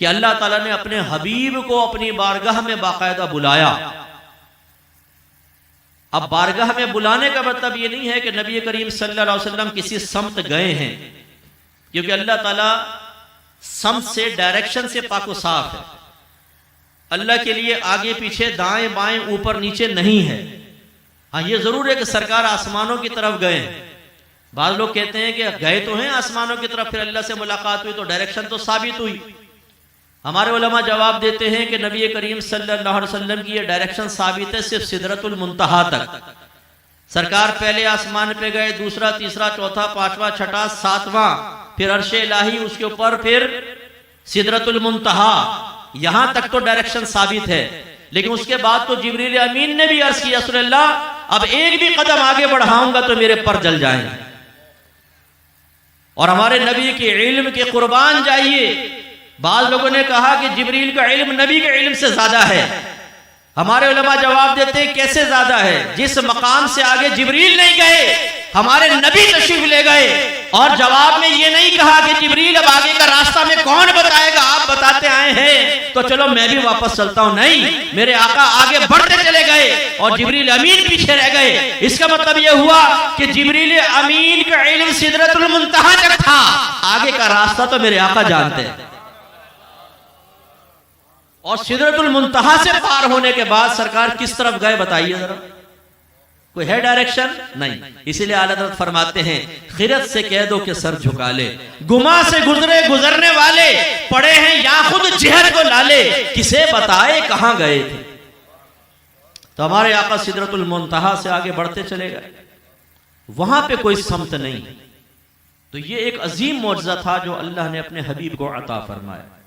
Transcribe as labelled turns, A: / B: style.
A: کہ اللہ تعالیٰ نے اپنے حبیب کو اپنی بارگاہ میں باقاعدہ بلایا۔ اب بارگاہ میں بلانے کا مطلب یہ نہیں ہے کہ نبی کریم صلی اللہ علیہ وسلم کسی سمت گئے ہیں، کیونکہ اللہ تعالیٰ سمت سے، ڈائریکشن سے پاک و صاف ہے۔ اللہ کے لیے آگے پیچھے، دائیں بائیں، اوپر نیچے نہیں ہے۔ ہاں یہ ضرور ہے کہ سرکار آسمانوں کی طرف گئے ہیں۔ بعض لوگ کہتے ہیں کہ گئے تو ہیں آسمانوں کی طرف، پھر اللہ سے ملاقات ہوئی تو ڈائریکشن تو ثابت ہوئی۔ ہمارے علماء جواب دیتے ہیں کہ نبی کریم صلی اللہ علیہ وسلم کی یہ ڈائریکشن ثابت ہے صرف سدرۃ المنتہا تک۔ سرکار پہلے آسمان پہ گئے، دوسرا، تیسرا، چوتھا، پانچواں، چھٹا، ساتواں، پھر عرش الہی، اس کے اوپر پھر سدرۃ المنتہا، یہاں تک تو ڈائریکشن ثابت ہے۔ لیکن اس کے بعد تو جبریل امین نے بھی عرض کیا رسول اللہ اب ایک بھی قدم آگے بڑھاؤں گا تو میرے پر جل جائیں گے۔ اور ہمارے نبی کے علم کے قربان جائیے۔ بعض لوگوں نے کہا کہ جبریل کا علم نبی کے علم سے زیادہ ہے۔ ہمارے علماء جواب دیتے ہیں کیسے زیادہ ہے؟ جس مقام سے آگے جبریل نہیں گئے ہمارے نبی تشریف لے گئے، اور جواب میں یہ نہیں کہا کہ جبریل اب آگے کا راستہ میں کون بتائے گا، آپ بتاتے آئے ہیں تو چلو میں بھی واپس چلتا ہوں۔ نہیں، میرے آقا آگے بڑھتے چلے گئے اور جبریل امین پیچھے رہ گئے۔ اس کا مطلب یہ ہوا کہ جبریل امین کا علم سدرۃ المنتہا تک تھا، آگے کا راستہ تو میرے آقا جانتے ہیں۔ اور سدرۃ المنتہا سے پار ہونے کے بعد سرکار کس طرف گئے بتائیے ذرا؟ کوئی ہے ڈائریکشن؟ نہیں۔ اسی لیے اعلیٰ حضرت فرماتے ہیں خرد سے کہہ دو کہ سر جھکا لے، گما سے گزرے گزرنے والے پڑے ہیں یا خود جہر کو لالے، کسے بتائے کہاں گئے تھے۔ تو ہمارے آقا سدرۃ المنتہا سے آگے بڑھتے چلے گئے، وہاں پہ کوئی سمت نہیں۔ تو یہ ایک عظیم معجزہ تھا جو اللہ نے اپنے حبیب کو عطا فرمایا۔